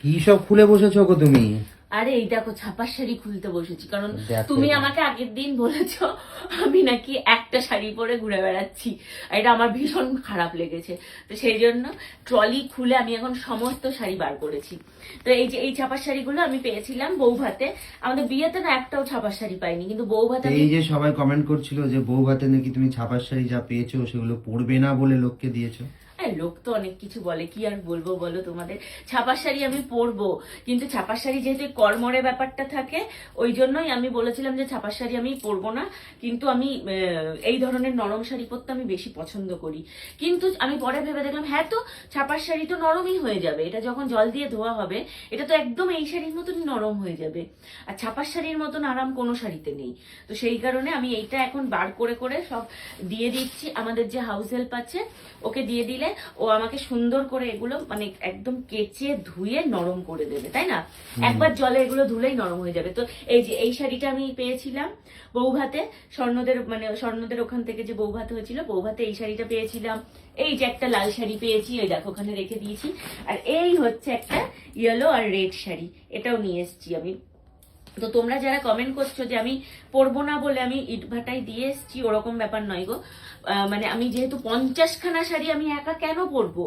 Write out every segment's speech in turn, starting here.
কি সব খুলে বসেছো গো তুমি? আরে এই দেখো ছাপার শাড়ি খুলতে বসেছি, কারণ তুমি আমাকে আগের দিন বলেছো আমি নাকি একটা শাড়ি পরে ঘুরে বেড়াচ্ছি। এটা আমার ভীষণ খারাপ লেগেছে, তো সেই জন্য ট্রলি খুলে আমি এখন সমস্ত শাড়ি বার করেছি। তো এই যে এই ছাপার শাড়িগুলো আমি পেয়েছিলাম বৌভাতে। আমাদের বিয়েতে না একটাও ছাপার শাড়ি পাইনি, কিন্তু বৌভাতে এই যে সবাই কমেন্ট করছিল যে বৌভাতে নাকি তুমি ছাপার শাড়ি যা পেয়েছো সেগুলো পরবে না বলে লোককে দিয়েছো। লোক তো অনেক কিছু বলে, কি আর বলবো বলো তোমাদের। ছাপার শাড়ি আমি পরবো, কিন্তু ছাপার শাড়ি যেহেতু কড়মড়ে ব্যাপারটা থাকে, ওই জন্যই আমি বলেছিলাম যে ছাপার শাড়ি আমি পরবো না। কিন্তু আমি এই ধরনের নরম শাড়ি পরতে আমি বেশি পছন্দ করি। কিন্তু আমি পরে ভেবে দেখলাম হ্যাঁ, তো ছাপার শাড়ি তো নরমই হয়ে যাবে, এটা যখন জল দিয়ে ধোয়া হবে এটা তো একদম এই শাড়ির মতনই নরম হয়ে যাবে। আর ছাপার শাড়ির মতন আরাম কোনো শাড়িতে নেই। তো সেই কারণে আমি এইটা এখন বার করে করে সব দিয়ে দিচ্ছি। আমাদের যে হাউস হেল্প আছে ওকে দিয়ে দিলে ও আমাকে সুন্দর করে এগুলো মানে একদম কেচে ধুয়ে নরম করে দেবে, তাই না? একবার জলে এগুলো ধুলেই নরম হয়ে যাবে। তো এই যে এই শাড়িটা আমি পেয়েছিলাম বৌভাতে, স্বর্ণদের ওখান থেকে যে বৌভাত হয়েছিল, বৌভাতে এই শাড়িটা পেয়েছিলাম। এই যে একটা লাল শাড়ি পেয়েছি, ওই দেখো ওখানে রেখে দিয়েছি। আর এই হচ্ছে একটা ইয়েলো আর রেড শাড়ি, এটাও নিয়ে এসেছি আমি। তো তোমরা যারা কমেন্ট করছো যে আমি পরবো না বলে আমি ইটভাটায় দিয়ে এসছি, ওরকম ব্যাপার নয় গো। মানে আমি যেহেতু 50খানা শাড়ি আমি একা কেন পরবো,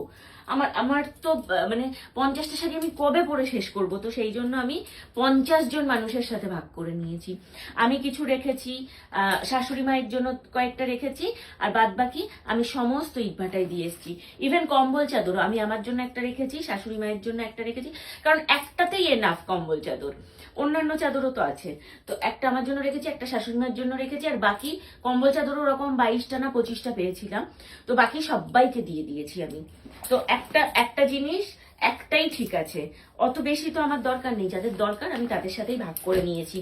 আমার তো মানে 50টা শাড়ি আমি কবে পরে শেষ করব। তো সেই জন্য আমি 50 জন মানুষের সাথে ভাগ করে নিয়েছি। আমি কিছু রেখেছি, শাশুড়ি মায়ের জন্য কয়েকটা রেখেছি, আর বাদ বাকি আমি সমস্ত ইটভাটায় দিয়ে এসেছি। ইভেন কম্বল চাদরও আমি আমার জন্য একটা রেখেছি, শাশুড়ি মায়ের জন্য একটা রেখেছি, কারণ একটাতেই এনাফ কম্বল চাদর। অন্যান্য চাদরও তো আছে, তো একটা আমার জন্য রেখেছি, একটা শাশুড়ি মায়ের জন্য রেখেছি, আর বাকি কম্বল চাদরও ওরকম 22টা না 25টা পেয়েছিলাম, তো বাকি সবাইকে দিয়ে দিয়েছি আমি। তো একটা জিনিস একটাই ঠিক আছে, অত বেশি তো আমার দরকার নেই, যাদের দরকার আমি তাদের সাথেই ভাগ করে নিয়েছি।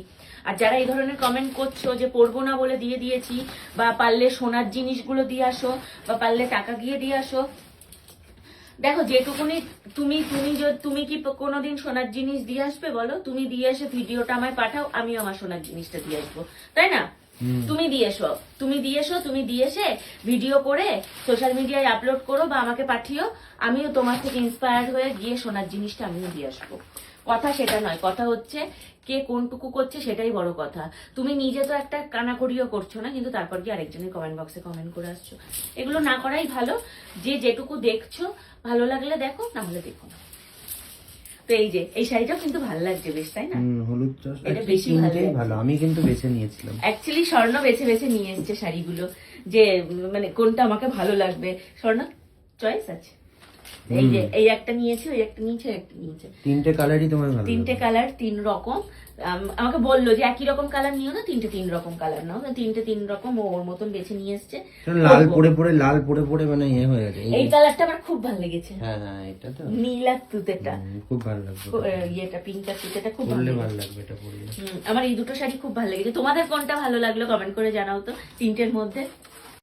আর যারা এই ধরনের কমেন্ট করছো যে পরবো না বলে দিয়ে দিয়েছি, বা পারলে সোনার জিনিসগুলো দিয়ে আসো, বা পারলে টাকা গিয়ে দিয়ে আসো, দেখো যেটুকুনি তুমি কি কোনোদিন সোনার জিনিস দিয়ে আসবে বলো? তুমি দিয়ে এসে ভিডিওটা আমায় পাঠাও, আমি আমার সোনার জিনিসটা দিয়ে আসবো, তাই না? তুমি দিয়ে এসে ভিডিও করে সোশ্যাল মিডিয়ায় আপলোড করো বা আমাকে পাঠিও, আমিও তোমার থেকে ইন্সপায়ার্ড হয়ে গিয়ে সোনার জিনিসটা আমিও দিয়ে আসবো। কথা সেটা নয়, কথা হচ্ছে কে কোনটুকু করছে সেটাই বড় কথা। তুমি নিজে তো একটা কানাকড়িও করছো না, কিন্তু তারপর কি আরেকজনের কমেন্ট বক্সে কমেন্ট করে আসছো। এগুলো না করাই ভালো। যে যেটুকু দেখছো ভালো লাগলে দেখো, না হলে দেখো না। তো এই যে এই শাড়িটাও কিন্তু ভালো লাগছে বেশ, তাই না? হলুদ চশ এটা বেশি ভালো, আমি কিন্তু বেছে নিয়েছিলাম। অ্যাকচুয়ালি স্বর্ণ বেছে বেছে নিয়ে এসছে শাড়িগুলো, যে মানে কোনটা আমাকে ভালো লাগবে। স্বর্ণ চয়েস আছে, এই যে এই একটা নিয়েছে, ওই একটা নিয়েছে, একটা নিয়েছে, তিনটে কালারই তোমার ভালো, তিনটে কালার 3 রকম। আমাকে বললো যে একই রকম কালার নিও না, তিনটে 3 রকম কালার নাও। তিনটে 3 রকম ওর মতন বেছে নিয়ে এসছে। লাল পরে পরে মানে ইয়ে হয়ে গেছে। এই কালারটা আমার খুব ভালো লেগেছে। হ্যাঁ হ্যাঁ, এটা তো নীল আর তুতেটা খুব ভালো লাগবে, ইয়েটা পিঙ্ক আর তুতেটা খুব ভালো ভালো লাগবে এটা পরলে। আমার এই দুটো শাড়ি খুব ভালো লেগেছে। তোমাদের কোনটা ভালো লাগলো কমেন্ট করে জানাও তো, তিনটের মধ্যে।